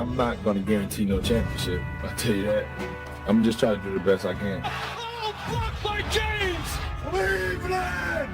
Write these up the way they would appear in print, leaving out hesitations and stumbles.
I'm not going to guarantee no championship. I'll tell you that. I'm just trying to do the best I can. Oh, blocked by James! Cleveland!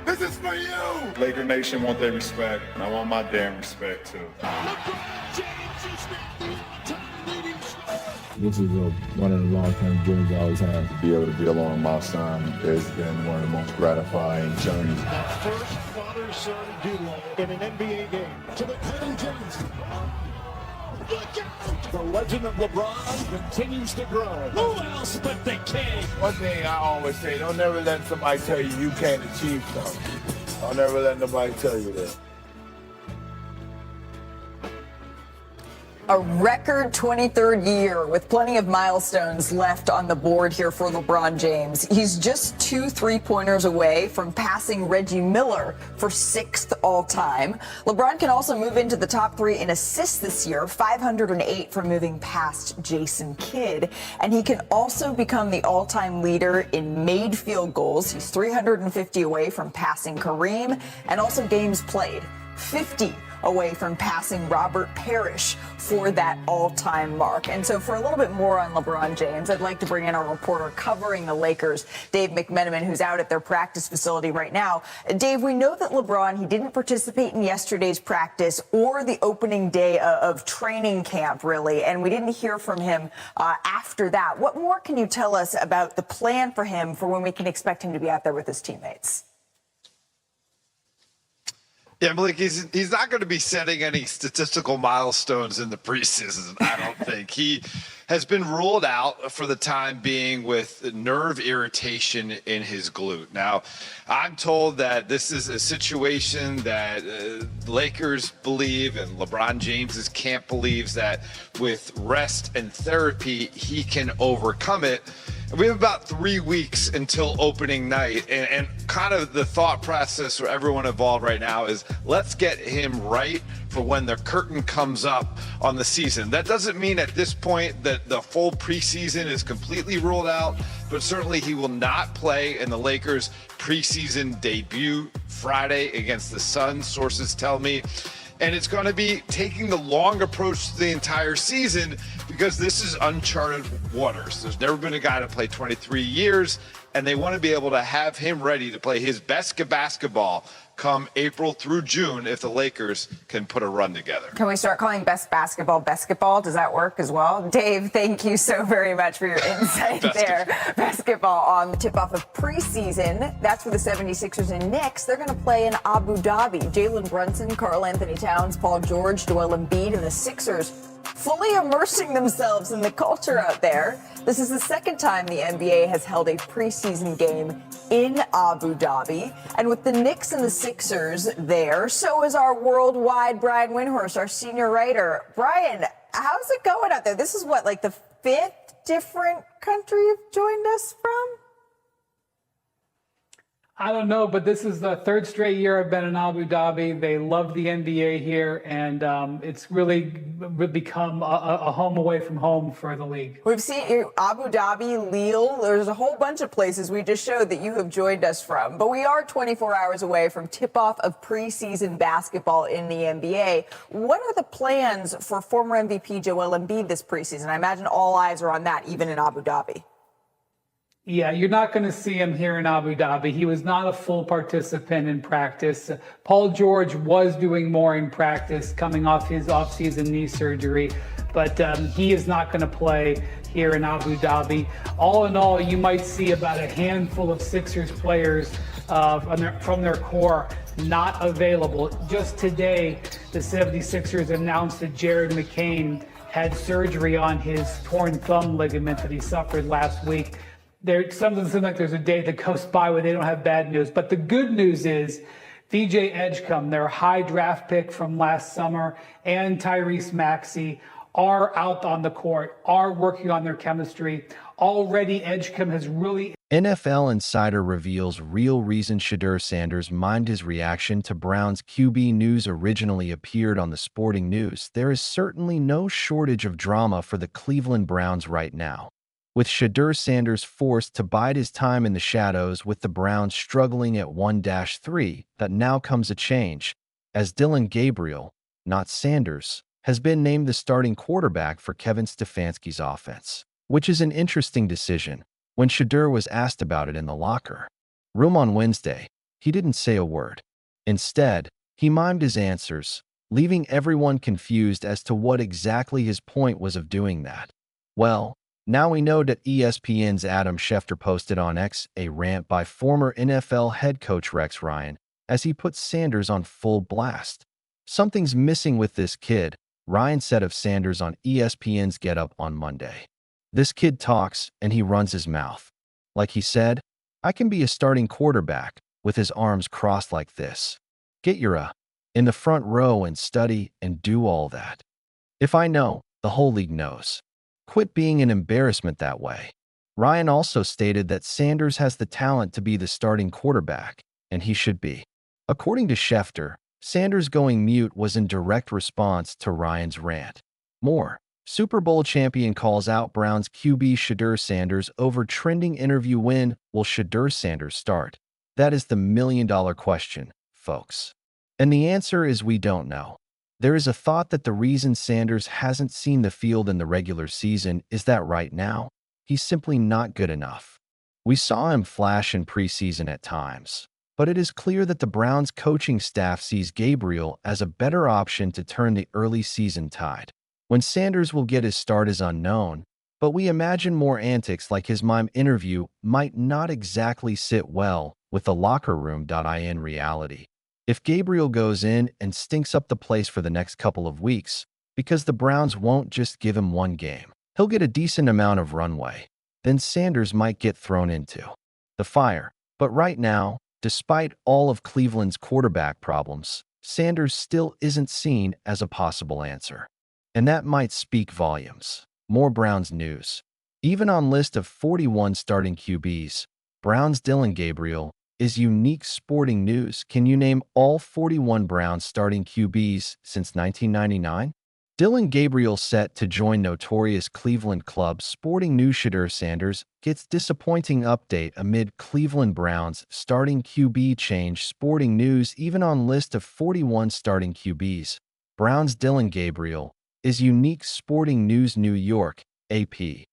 This is for you! Laker Nation want their respect, and I want my damn respect too. LeBron James is the all-time leading scorer. This is one of the long-term dreams I always had. To be able to be along my son has been one of the most gratifying journeys. The first father-son duo in an NBA game. To the cutting James. Look out! The legend of LeBron continues to grow. Who else but the king? One thing I always say, don't never let somebody tell you you can't achieve something. Don't never let nobody tell you that. A record 23rd year with plenty of milestones left on the board here for LeBron James. He's just 2 3-pointers away from passing Reggie Miller for 6th all-time. LeBron can also move into the top 3 in assists this year, 508 from moving past Jason Kidd. And he can also become the all-time leader in made field goals. He's 350 away from passing Kareem, and also games played, 50 away from passing Robert Parrish for that all-time mark. And so for a little bit more on LeBron James, I'd like to bring in our reporter covering the Lakers, Dave McMenamin, who's out at their practice facility right now. Dave, we know that LeBron, he didn't participate in yesterday's practice or the opening day of training camp, really, and we didn't hear from him after that. What more can you tell us about the plan for him for when we can expect him to be out there with his teammates? Yeah, Malik, he's not going to be setting any statistical milestones in the preseason, I don't think. He has been ruled out for the time being with nerve irritation in his glute. Now, I'm told that this is a situation that Lakers believe and LeBron James's camp believes that with rest and therapy, he can overcome it. We have about 3 weeks until opening night, and kind of the thought process for everyone involved right now is let's get him right for when the curtain comes up on the season. That doesn't mean at this point that the full preseason is completely ruled out, but certainly he will not play in the Lakers preseason debut Friday against the Suns, sources tell me. And it's going to be taking the long approach to the entire season because this is uncharted waters. There's never been a guy to play 23 years, and they want to be able to have him ready to play his best basketball come April through June if the Lakers can put a run together. Can we start calling best basketball basketball? Does that work as well? Dave, thank you so very much for your insight there. Basketball on the tip-off of preseason. That's for the 76ers and Knicks. They're going to play in Abu Dhabi. Jalen Brunson, Karl Anthony Towns, Paul George, Joel Embiid, and the Sixers fully immersing themselves in the culture out there. This is the second time the NBA has held a preseason game in Abu Dhabi. And with the Knicks and the Sixers there, so is our worldwide Brian Windhorst, our senior writer. Brian, how's it going out there? This is what, like the 5th different country you've joined us from? I don't know, but this is the 3rd straight year I've been in Abu Dhabi. They love the NBA here, and it's really become a home away from home for the league. We've seen you, Abu Dhabi, Lille. There's a whole bunch of places we just showed that you have joined us from. But we are 24 hours away from tip-off of preseason basketball in the NBA. What are the plans for former MVP Joel Embiid this preseason? I imagine all eyes are on that, even in Abu Dhabi. Yeah, you're not going to see him here in Abu Dhabi. He was not a full participant in practice. Paul George was doing more in practice coming off his offseason knee surgery, but he is not going to play here in Abu Dhabi. All in all, you might see about a handful of Sixers players from their core not available. Just today, the 76ers announced that Jared McCain had surgery on his torn thumb ligament that he suffered last week. Something seems like there's a day that goes by where they don't have bad news. But the good news is VJ Edgecombe, their high draft pick from last summer, and Tyrese Maxey are out on the court, are working on their chemistry. Already, Edgecombe has really... NFL Insider reveals real reason Shedeur Sanders mimed his reaction to Browns QB news originally appeared on the Sporting News. There is certainly no shortage of drama for the Cleveland Browns right now, with Shedeur Sanders forced to bide his time in the shadows with the Browns struggling at 1-3. That now comes a change, as Dylan Gabriel, not Sanders, has been named the starting quarterback for Kevin Stefanski's offense, which is an interesting decision. When Shedeur was asked about it in the locker room on Wednesday, he didn't say a word. Instead, he mimed his answers, leaving everyone confused as to what exactly his point was of doing that. Well, now we know that ESPN's Adam Schefter posted on X a rant by former NFL head coach Rex Ryan as he put Sanders on full blast. "Something's missing with this kid," Ryan said of Sanders on ESPN's Get Up on Monday. "This kid talks and he runs his mouth. Like he said, I can be a starting quarterback with his arms crossed like this. Get your in the front row and study and do all that. If I know, the whole league knows. Quit being an embarrassment that way." Ryan also stated that Sanders has the talent to be the starting quarterback, and he should be. According to Schefter, Sanders going mute was in direct response to Ryan's rant. More. Super Bowl champion calls out Browns QB Shedeur Sanders over trending interview win. Will Shedeur Sanders start? That is the million-dollar question, folks. And the answer is we don't know. There is a thought that the reason Sanders hasn't seen the field in the regular season is that right now, he's simply not good enough. We saw him flash in preseason at times, but it is clear that the Browns coaching staff sees Gabriel as a better option to turn the early season tide. When Sanders will get his start is unknown, but we imagine more antics like his mime interview might not exactly sit well with the locker room. In reality, if Gabriel goes in and stinks up the place for the next couple of weeks, because the Browns won't just give him one game, he'll get a decent amount of runway. Then Sanders might get thrown into the fire. But right now, despite all of Cleveland's quarterback problems, Sanders still isn't seen as a possible answer. And that might speak volumes. More Browns news. Even on list of 41 starting QBs, Browns Dillon Gabriel is unique sporting news. Can you name all 41 Browns starting QBs since 1999? Dillon Gabriel set to join notorious Cleveland club Sporting News. Shedeur Sanders gets disappointing update amid Cleveland Browns starting QB change. Sporting News. Even on list of 41 starting QBs, Browns Dillon Gabriel is unique sporting news. New York, AP.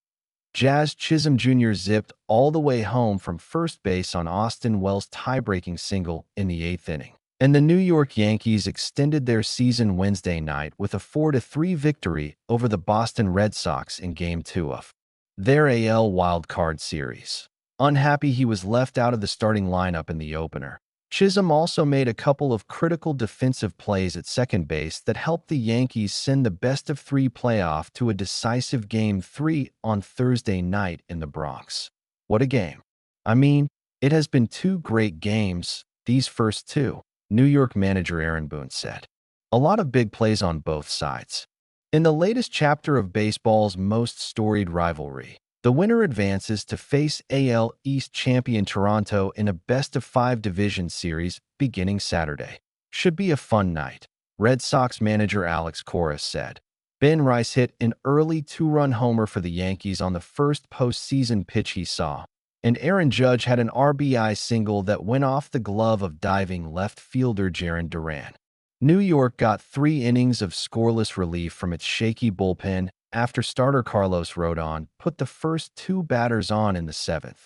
Jazz Chisholm Jr. zipped all the way home from first base on Austin Wells' tie-breaking single in the 8th inning. And the New York Yankees extended their season Wednesday night with a 4-3 victory over the Boston Red Sox in Game 2 of their AL wildcard series. Unhappy he was left out of the starting lineup in the opener, Chisholm also made a couple of critical defensive plays at second base that helped the Yankees send the best-of-3 playoff to a decisive Game 3 on Thursday night in the Bronx. What a game. I mean, it has been 2 great games, these first 2, New York manager Aaron Boone said. A lot of big plays on both sides. In the latest chapter of baseball's most storied rivalry, the winner advances to face AL East champion Toronto in a best-of-5 division series beginning Saturday. Should be a fun night, Red Sox manager Alex Cora said. Ben Rice hit an early 2-run homer for the Yankees on the first postseason pitch he saw, and Aaron Judge had an RBI single that went off the glove of diving left fielder Jarren Duran. New York got 3 innings of scoreless relief from its shaky bullpen after starter Carlos Rodon put the first 2 batters on in the 7th.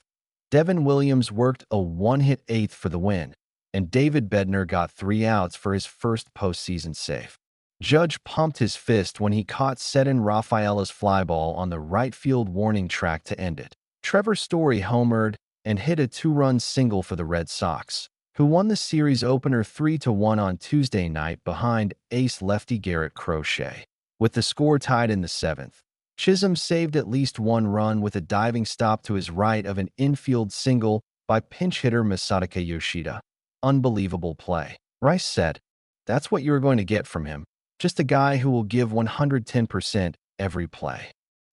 Devin Williams worked a 1-hit 8th for the win, and David Bednar got 3 outs for his first postseason save. Judge pumped his fist when he caught Cedin Rafaela's fly ball on the right field warning track to end it. Trevor Story homered and hit a 2-run single for the Red Sox, who won the series opener 3-1 on Tuesday night behind ace lefty Garrett Crochet. With the score tied in the 7th, Chisholm saved at least 1 run with a diving stop to his right of an infield single by pinch hitter Masataka Yoshida. Unbelievable play, Rice said. That's what you're going to get from him. Just a guy who will give 110% every play.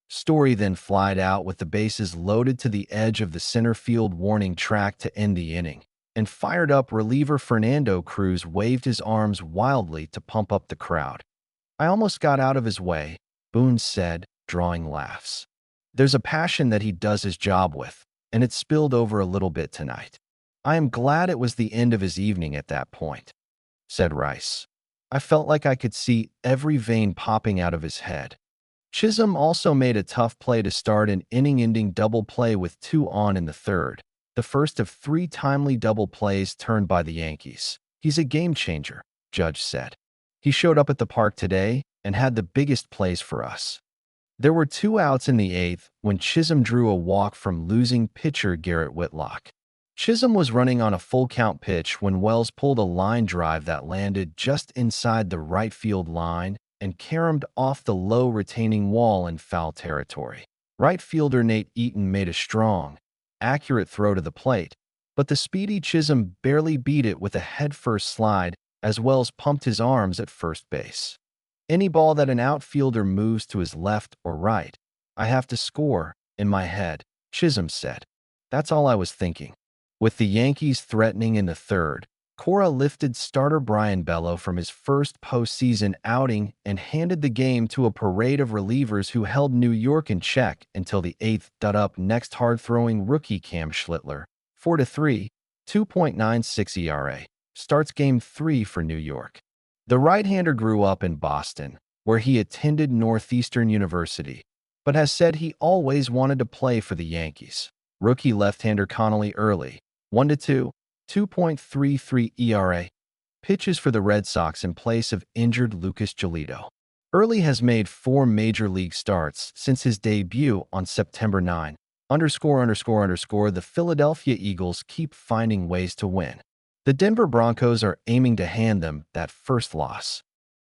Story then flied out with the bases loaded to the edge of the center field warning track to end the inning, and fired up reliever Fernando Cruz waved his arms wildly to pump up the crowd. I almost got out of his way, Boone said, drawing laughs. There's a passion that he does his job with, and it spilled over a little bit tonight. I am glad it was the end of his evening at that point, said Rice. I felt like I could see every vein popping out of his head. Chisholm also made a tough play to start an inning-ending double play with 2 on in the third, the first of 3 timely double plays turned by the Yankees. He's a game changer, Judge said. He showed up at the park today and had the biggest plays for us. There were 2 outs in the 8th when Chisholm drew a walk from losing pitcher Garrett Whitlock. Chisholm was running on a full-count pitch when Wells pulled a line drive that landed just inside the right field line and caromed off the low retaining wall in foul territory. Right fielder Nate Eaton made a strong, accurate throw to the plate, but the speedy Chisholm barely beat it with a head-first slide as Wells pumped his arms at first base. Any ball that an outfielder moves to his left or right, I have to score, in my head, Chisholm said. That's all I was thinking. With the Yankees threatening in the third, Cora lifted starter Brian Bello from his first postseason outing and handed the game to a parade of relievers who held New York in check until the 8th. Up next, hard-throwing rookie Cam Schlittler, 4-3, 2.96 ERA, starts Game 3 for New York. The right-hander grew up in Boston, where he attended Northeastern University, but has said he always wanted to play for the Yankees. Rookie left-hander Connolly Early, 1-2, 2.33 ERA, pitches for the Red Sox in place of injured Lucas Giolito. Early has made 4 major league starts since his debut on September 9. The Philadelphia Eagles keep finding ways to win. The Denver Broncos are aiming to hand them that first loss.